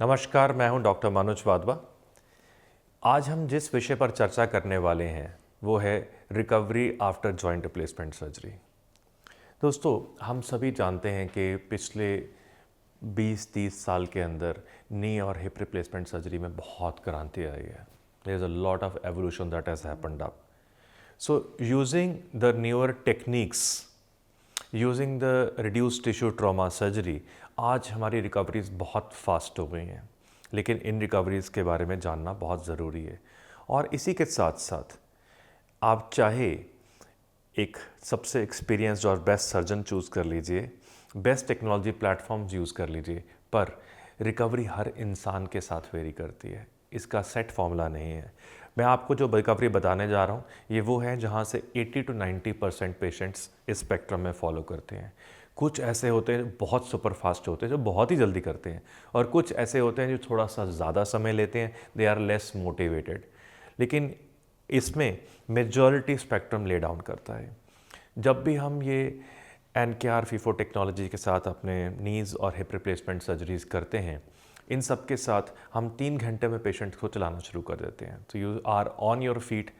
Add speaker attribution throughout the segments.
Speaker 1: नमस्कार, मैं हूं डॉक्टर मनोज वाधवा। आज हम जिस विषय पर चर्चा करने वाले हैं वो है recovery after joint replacement surgery. दोस्तों, हम सभी जानते हैं कि पिछले 20-30 साल के अंदर नी और हिप रिप्लेसमेंट सर्जरी में बहुत क्रांति आई है। There is a lot of evolution that has happened up. So using the newer techniques, using the reduced tissue trauma surgery, आज हमारी रिकवरीज बहुत फास्ट हो गई हैं, लेकिन इन रिकवरीज के बारे में जानना बहुत ज़रूरी है। और इसी के साथ साथ आप चाहे एक सबसे एक्सपीरियंस्ड और बेस्ट सर्जन चूज़ कर लीजिए, बेस्ट टेक्नोलॉजी प्लेटफॉर्म्स यूज़ कर लीजिए, पर रिकवरी हर इंसान के साथ वेरी करती है। इसका सेट फॉर्मूला नहीं है। मैं आपको जो रिकवरी बताने जा रहा हूँ ये वो है जहाँ से 80 to 90% पेशेंट्स इस स्पेक्ट्रम में फॉलो करते हैं। कुछ ऐसे होते हैं बहुत सुपर फास्ट होते हैं जो बहुत ही जल्दी करते हैं, और कुछ ऐसे होते हैं जो थोड़ा सा ज़्यादा समय लेते हैं, दे आर लेस मोटिवेटेड। लेकिन इसमें मेजॉरिटी स्पेक्ट्रम ले डाउन करता है। जब भी हम ये NKR फीफो टेक्नोलॉजी के साथ अपने नीज़ और हिप रिप्लेसमेंट सर्जरीज करते हैं, इन सब के साथ हम 3 घंटे में पेशेंट को चलाना शुरू कर देते हैं। तो you are on your feet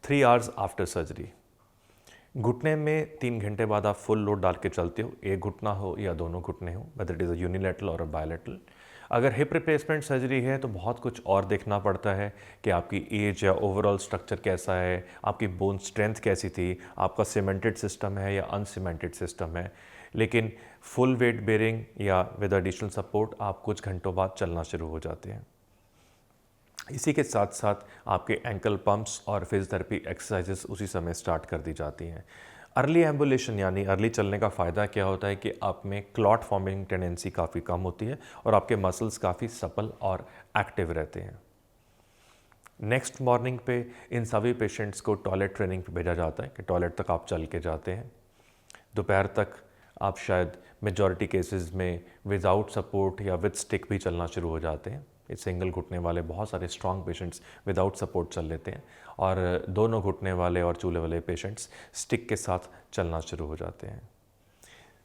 Speaker 1: 3 hours after surgery. घुटने में 3 घंटे बाद आप फुल लोड डाल के चलते हो, एक घुटना हो या दोनों घुटने हो, whether it is a unilateral और अ बायलैटरल। अगर हिप रिप्लेसमेंट सर्जरी है तो बहुत कुछ और देखना पड़ता है कि आपकी एज या ओवरऑल स्ट्रक्चर कैसा है, आपकी बोन स्ट्रेंथ कैसी थी, आपका सीमेंटेड सिस्टम है या अनसीमेंटेड सिस्टम है। लेकिन फुल वेट बेयरिंग या विद एडिशनल सपोर्ट आप कुछ घंटों बाद चलना शुरू हो जाते हैं। इसी के साथ साथ आपके एंकल पंप्स और फिजियोथेरेपी एक्सरसाइजेस उसी समय स्टार्ट कर दी जाती हैं। अर्ली एम्बुलेशन यानी अर्ली चलने का फ़ायदा क्या होता है कि आप में क्लॉट फॉर्मिंग टेंडेंसी काफ़ी कम होती है और आपके मसल्स काफ़ी सपल और एक्टिव रहते हैं। नेक्स्ट मॉर्निंग पे इन सभी पेशेंट्स को टॉयलेट ट्रेनिंग पे भेजा जाता है कि टॉयलेट तक आप चल के जाते हैं। दोपहर तक आप शायद मेजॉरिटी केसेस में विदाउट सपोर्ट या विद स्टिक भी चलना शुरू हो जाते हैं। इस सिंगल घुटने वाले बहुत सारे स्ट्रॉन्ग पेशेंट्स विदाउट सपोर्ट चल लेते हैं, और दोनों घुटने वाले और चूले वाले पेशेंट्स स्टिक के साथ चलना शुरू हो जाते हैं।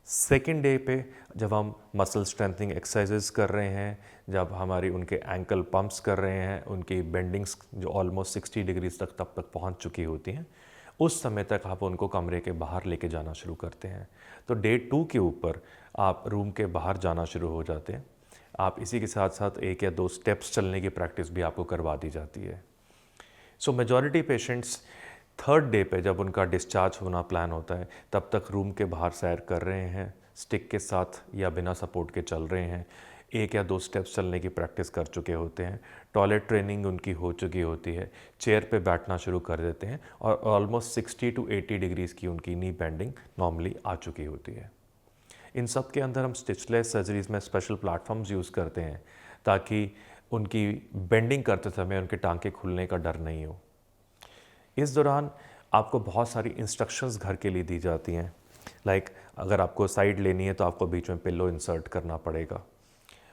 Speaker 1: सेकेंड डे पे जब हम मसल स्ट्रेंथनिंग एक्सरसाइजेस कर रहे हैं, जब हमारी उनके एंकल पंप्स कर रहे हैं, उनकी बेंडिंग्स जो ऑलमोस्ट 60 डिग्रीज तक तब तक पहुंच चुकी होती हैं, उस समय तक आप उनको कमरे के बाहर लेके जाना शुरू करते हैं। तो डे 2 के ऊपर आप रूम के बाहर जाना शुरू हो जाते हैं। आप इसी के साथ साथ 1 या 2 स्टेप्स चलने की प्रैक्टिस भी आपको करवा दी जाती है। सो मेजॉरिटी पेशेंट्स थर्ड डे पे जब उनका डिस्चार्ज होना प्लान होता है तब तक रूम के बाहर सैर कर रहे हैं, स्टिक के साथ या बिना सपोर्ट के चल रहे हैं, 1 या 2 स्टेप्स चलने की प्रैक्टिस कर चुके होते हैं, टॉयलेट ट्रेनिंग उनकी हो चुकी होती है, चेयर पे बैठना शुरू कर देते हैं, और ऑलमोस्ट 60 to 80 डिग्रीज़ की उनकी नी बेंडिंग नॉर्मली आ चुकी होती है। इन सब के अंदर हम स्टिचलेस सर्जरीज में स्पेशल प्लेटफॉर्म्स यूज़ करते हैं ताकि उनकी बेंडिंग करते समय उनके टांके खुलने का डर नहीं हो। इस दौरान आपको बहुत सारी इंस्ट्रक्शंस घर के लिए दी जाती हैं, लाइक अगर आपको साइड लेनी है तो आपको बीच में पिल्लो इंसर्ट करना पड़ेगा,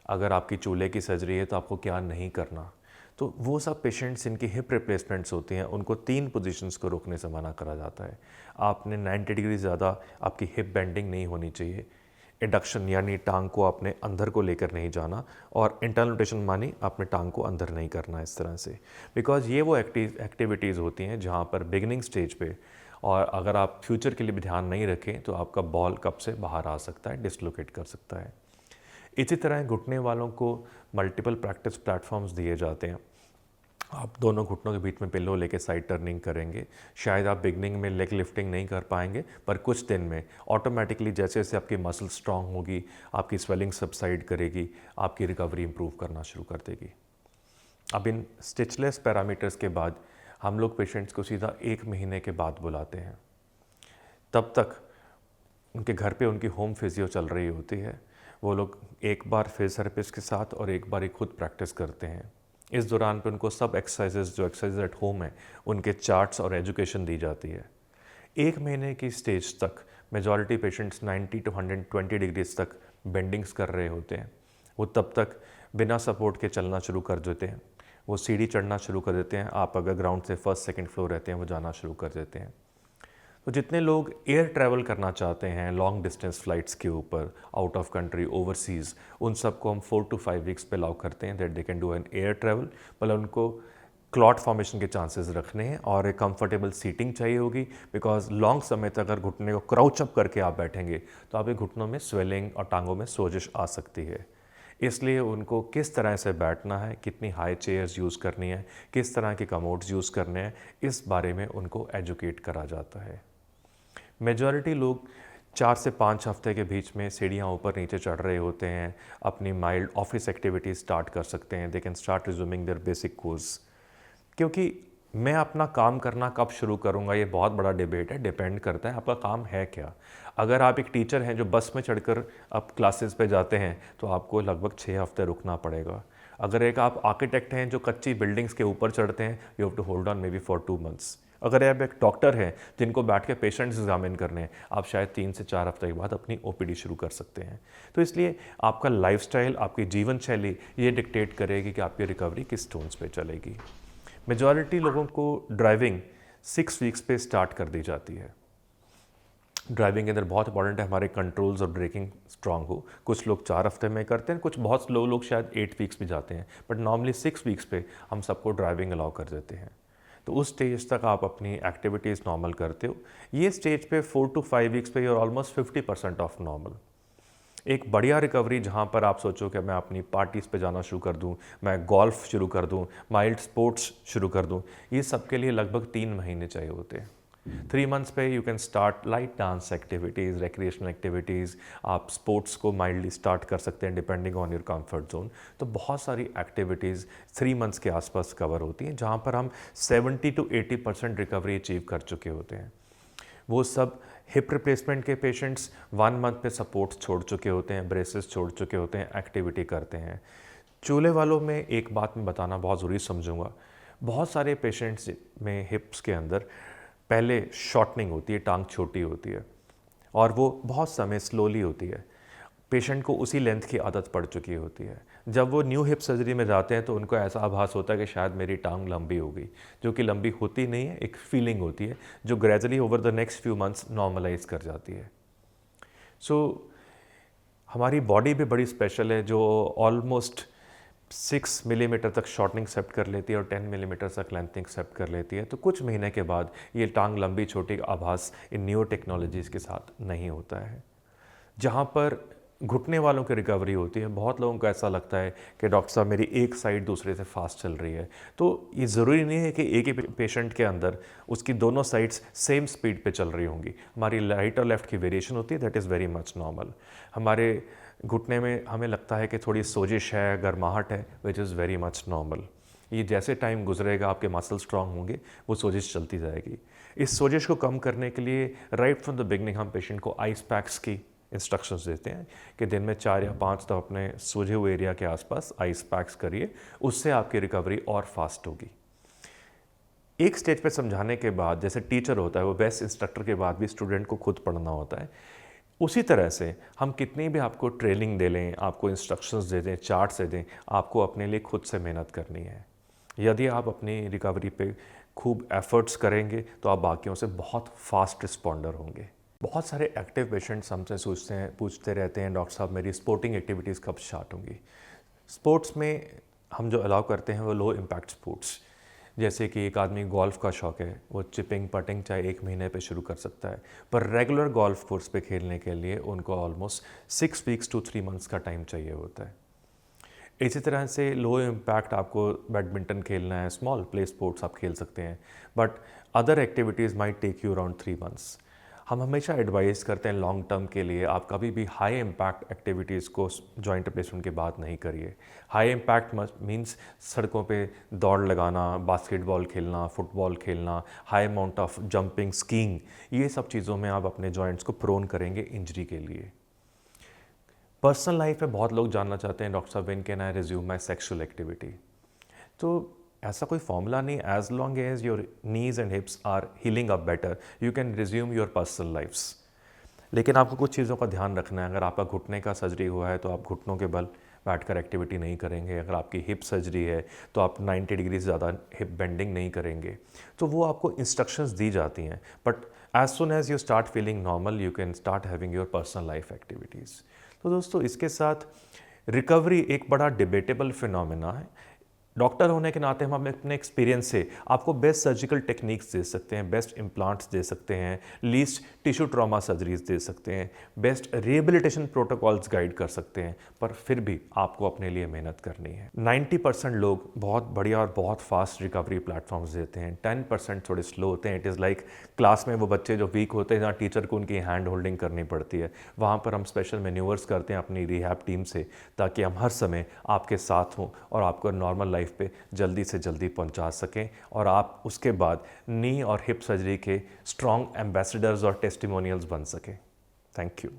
Speaker 1: अगर आपकी चूल्हे की सर्जरी है तो आपको क्या नहीं करना। तो वो सब पेशेंट्स इनकी हिप रिप्लेसमेंट्स होती हैं, उनको 3 पोजीशंस को रोकने से मना करा जाता है। आपने 90 डिग्री ज़्यादा आपकी हिप बेंडिंग नहीं होनी चाहिए, एडक्शन यानी टांग को आपने अंदर को लेकर नहीं जाना, और इंटरनल रोटेशन मानी आपने टांग को अंदर नहीं करना इस तरह से, बिकॉज ये वो एक्टिविटीज़ होती हैं जहाँ पर बिगिनिंग स्टेज पे, और अगर आप फ्यूचर के लिए भी ध्यान नहीं रखें तो आपका बॉल कब से बाहर आ सकता है, डिसलोकेट कर सकता है। इसी तरह घुटने वालों को मल्टीपल प्रैक्टिस प्लेटफॉर्म्स दिए जाते हैं। आप दोनों घुटनों के बीच में पिल्लो लेके साइड टर्निंग करेंगे। शायद आप बिगनिंग में लेग लिफ्टिंग नहीं कर पाएंगे, पर कुछ दिन में ऑटोमेटिकली जैसे जैसे आपकी मसल स्ट्रांग होगी, आपकी स्वेलिंग सबसाइड करेगी, आपकी रिकवरी इंप्रूव करना शुरू कर देगी। अब इन स्टिचलेस पैरामीटर्स के बाद हम लोग पेशेंट्स को सीधा 1 महीने के बाद बुलाते हैं। तब तक उनके घर पे उनकी होम फिजियो चल रही होती है। वो लोग एक बार फिजियोथेरेपिस्ट के साथ और एक बार खुद प्रैक्टिस करते हैं। इस दौरान पे उनको सब एक्सरसाइजेज जो एक्सरसाइज एट होम है उनके चार्ट्स और एजुकेशन दी जाती है। 1 महीने की स्टेज तक मेजॉरिटी पेशेंट्स 90 to 120 डिग्रीज तक बेंडिंग्स कर रहे होते हैं। वो तब तक बिना सपोर्ट के चलना शुरू कर देते हैं, वो सीढ़ी चढ़ना शुरू कर देते हैं। आप अगर ग्राउंड से फर्स्ट सेकंड फ्लोर रहते हैं वो जाना शुरू कर देते हैं। तो जितने लोग एयर ट्रैवल करना चाहते हैं लॉन्ग डिस्टेंस फ्लाइट्स के ऊपर, आउट ऑफ कंट्री, ओवरसीज़, उन सबको हम 4 to 5 वीक्स पे अलाउ करते हैं that they can do an air travel. मतलब उनको क्लॉट फॉर्मेशन के चांसेस रखने हैं और एक कंफर्टेबल सीटिंग चाहिए होगी, बिकॉज लॉन्ग समय तक अगर घुटने को क्राउच अप करके आप बैठेंगे तो आपके घुटनों में स्वेलिंग और टांगों में सोजिश आ सकती है। इसलिए उनको किस तरह से बैठना है, कितनी हाई चेयर्स यूज़ करनी है, किस तरह के कमोड्स यूज़ करने हैं, इस बारे में उनको एजुकेट करा जाता है। मेजॉरिटी लोग 4 से 5 हफ्ते के बीच में सीढ़ियाँ ऊपर नीचे चढ़ रहे होते हैं, अपनी माइल्ड ऑफिस एक्टिविटीज़ स्टार्ट कर सकते हैं, they can start resuming their basic course. क्योंकि मैं अपना काम करना कब शुरू करूँगा ये बहुत बड़ा डिबेट है, डिपेंड करता है आपका काम है क्या। अगर आप एक टीचर हैं जो बस में चढ़कर आप क्लासेस पे जाते हैं तो आपको लगभग 6 हफ्ते रुकना पड़ेगा। अगर एक आप आर्किटेक्ट हैं जो कच्ची बिल्डिंग्स के ऊपर चढ़ते हैं, you have to hold on maybe for 2 months. अगर आप एक डॉक्टर हैं जिनको बैठ के पेशेंट्स एग्जामिन करने हैं, आप शायद 3 से 4 हफ्ते के बाद अपनी ओपीडी शुरू कर सकते हैं। तो इसलिए आपका लाइफस्टाइल, आपकी जीवन शैली ये डिक्टेट करेगी कि आपकी रिकवरी किस टोन्स पे चलेगी। मेजॉरिटी लोगों को ड्राइविंग 6 वीक्स पे स्टार्ट कर दी जाती है। ड्राइविंग के अंदर बहुत इंपॉर्टेंट है हमारे कंट्रोल्स और ब्रेकिंग स्ट्रांग हो। कुछ लोग 4 हफ्ते में करते हैं, कुछ बहुत स्लो लोग शायद 8 वीक्स भी जाते हैं, बट नॉर्मली 6 वीक्स पे हम सबको ड्राइविंग अलाउ कर देते हैं। तो उस स्टेज तक आप अपनी एक्टिविटीज़ नॉर्मल करते हो। ये स्टेज पे 4 to 5 वीक्स पे you're ऑलमोस्ट 50% ऑफ नॉर्मल। एक बढ़िया रिकवरी जहाँ पर आप सोचो कि मैं अपनी पार्टीज़ पे जाना शुरू कर दूँ, मैं गोल्फ शुरू कर दूँ, माइल्ड स्पोर्ट्स शुरू कर दूँ, ये सब के लिए लगभग 3 महीने चाहिए होते हैं। 3 मंथ्स पे you can start light dance activities, recreational activities, आप स्पोर्ट्स को माइल्डली स्टार्ट कर सकते हैं depending on your comfort zone. तो बहुत सारी एक्टिविटीज़ 3 मंथ्स के आसपास कवर होती हैं जहाँ पर हम 70 to 80% रिकवरी अचीव कर चुके होते हैं। वो सब हिप रिप्लेसमेंट के पेशेंट्स 1 मंथ पे सपोर्ट्स छोड़ चुके होते हैं, ब्रेसेस छोड़ चुके होते हैं, एक्टिविटी करते हैं। चूल्हे वालों में एक बात मैं बताना बहुत ज़रूरी समझूंगा, बहुत सारे पेशेंट्स में हिप्स के अंदर पहले शॉर्टनिंग होती है, टांग छोटी होती है और वो बहुत समय स्लोली होती है। पेशेंट को उसी लेंथ की आदत पड़ चुकी होती है। जब वो न्यू हिप सर्जरी में जाते हैं तो उनको ऐसा आभास होता है कि शायद मेरी टांग लंबी हो गई, जो कि लंबी होती नहीं है, एक फीलिंग होती है जो gradually over the next few months normalize कर जाती है। सो हमारी बॉडी भी बड़ी स्पेशल है जो ऑलमोस्ट 6 मिलीमीटर तक शॉर्टनिंग एक्सेप्ट कर लेती है और 10 मिलीमीटर तक लेंथिंग एक्सेप्ट कर लेती है। तो कुछ महीने के बाद ये टांग लंबी छोटी का आभास इन न्यू टेक्नोलॉजीज़ के साथ नहीं होता है। जहाँ पर घुटने वालों की रिकवरी होती है, बहुत लोगों को ऐसा लगता है कि डॉक्टर साहब मेरी एक साइड दूसरे से फास्ट चल रही है। तो ये ज़रूरी नहीं है कि एक ही पेशेंट के अंदर उसकी दोनों साइड्स सेम स्पीड पे चल रही होंगी। हमारी राइट और लेफ्ट की वेरिएशन होती है, that is very much normal. हमारे घुटने में हमें लगता है कि थोड़ी सोजिश है, गर्माहट है, which is very much normal. ये जैसे टाइम गुजरेगा आपके मसल स्ट्रांग होंगे, वो सोजिश चलती जाएगी। इस सोजिश को कम करने के लिए राइट फ्रॉम द बिगनिंग हम पेशेंट को आइस पैक्स की इंस्ट्रक्शंस देते हैं कि दिन में 4 या 5 तो अपने सूजे हुए एरिया के आसपास आइस पैक्स करिए, उससे आपकी रिकवरी और फास्ट होगी। एक स्टेज पे समझाने के बाद, जैसे टीचर होता है वो बेस्ट इंस्ट्रक्टर के बाद भी स्टूडेंट को खुद पढ़ना होता है, उसी तरह से हम कितनी भी आपको ट्रेनिंग दे लें, आपको इंस्ट्रक्शंस दे दें, चार्ट्स दे दें, आपको अपने लिए खुद से मेहनत करनी है। यदि आप अपनी रिकवरी पे खूब एफर्ट्स करेंगे तो आप बाकियों से बहुत फास्ट रिस्पॉन्डर होंगे। बहुत सारे एक्टिव पेशेंट्स हमसे पूछते रहते हैं, डॉक्टर साहब मेरी स्पोर्टिंग एक्टिविटीज़ कब स्टार्ट होंगी। स्पोर्ट्स में हम जो अलाउ करते हैं वो लो इम्पैक्ट स्पोर्ट्स, जैसे कि एक आदमी गोल्फ का शौक़ है, वो चिपिंग पटिंग चाहे 1 महीने पे शुरू कर सकता है, पर रेगुलर गोल्फ कोर्स पे खेलने के लिए उनको ऑलमोस्ट 6 वीक्स to 3 मंथ्स का टाइम चाहिए होता है। इसी तरह से लो इम्पैक्ट आपको बैडमिंटन खेलना है, स्मॉल प्ले स्पोर्ट्स आप खेल सकते हैं, but other activities might take you around 3 months. हम हमेशा एडवाइस करते हैं लॉन्ग टर्म के लिए आप कभी भी हाई इम्पैक्ट एक्टिविटीज़ को जॉइंट रिप्लेसमेंट के बाद नहीं करिए। हाई इम्पैक्ट मीन्स सड़कों पे दौड़ लगाना, बास्केटबॉल खेलना, फुटबॉल खेलना, high amount of jumping, skiing, ये सब चीज़ों में आप अपने जॉइंट्स को प्रोन करेंगे इंजरी के लिए। पर्सनल लाइफ में बहुत लोग जानना चाहते हैं, डॉक्टर साहब when can I resume my sexual activity. तो ऐसा कोई फॉर्मूला नहीं, as long as your knees and hips are healing up better you can resume your personal lifes. लेकिन आपको कुछ चीज़ों का ध्यान रखना है। अगर आपका घुटने का सर्जरी हुआ है तो आप घुटनों के बल बैठकर एक्टिविटी नहीं करेंगे। अगर आपकी हिप सर्जरी है तो आप 90 डिग्री से ज़्यादा हिप बेंडिंग नहीं करेंगे। तो वो आपको इंस्ट्रक्शंस दी जाती हैं, but as soon as you start feeling normal you can start having your personal life activities. तो दोस्तों, इसके साथ रिकवरी एक बड़ा डिबेटेबल फिनोमेना है। डॉक्टर होने के नाते हम अपने एक्सपीरियंस से आपको बेस्ट सर्जिकल टेक्निक्स दे सकते हैं, बेस्ट इम्प्लांट्स दे सकते हैं, लीस्ट टिश्यू ट्रॉमा सर्जरीज दे सकते हैं, बेस्ट रिहेबिलिटेशन प्रोटोकॉल्स गाइड कर सकते हैं, पर फिर भी आपको अपने लिए मेहनत करनी है। 90% लोग बहुत बढ़िया और बहुत फास्ट रिकवरी प्लेटफॉर्म्स देते हैं, 10% थोड़े स्लो होते हैं। इट इज़ लाइक क्लास में वो बच्चे जो वीक होते हैं, जहाँ टीचर को उनकी हैंड होल्डिंग करनी पड़ती है, वहाँ पर हम स्पेशल मैन्यूवर्स करते हैं अपनी रिहैब टीम से, ताकि हम हर समय आपके साथ हों और आपको नॉर्मल लाइफ पे जल्दी से जल्दी पहुंचा सकें, और आप उसके बाद नी और हिप सर्जरी के स्ट्रॉन्ग एम्बेसडर्स और टेस्टिमोनियल्स बन सकें। Thank you.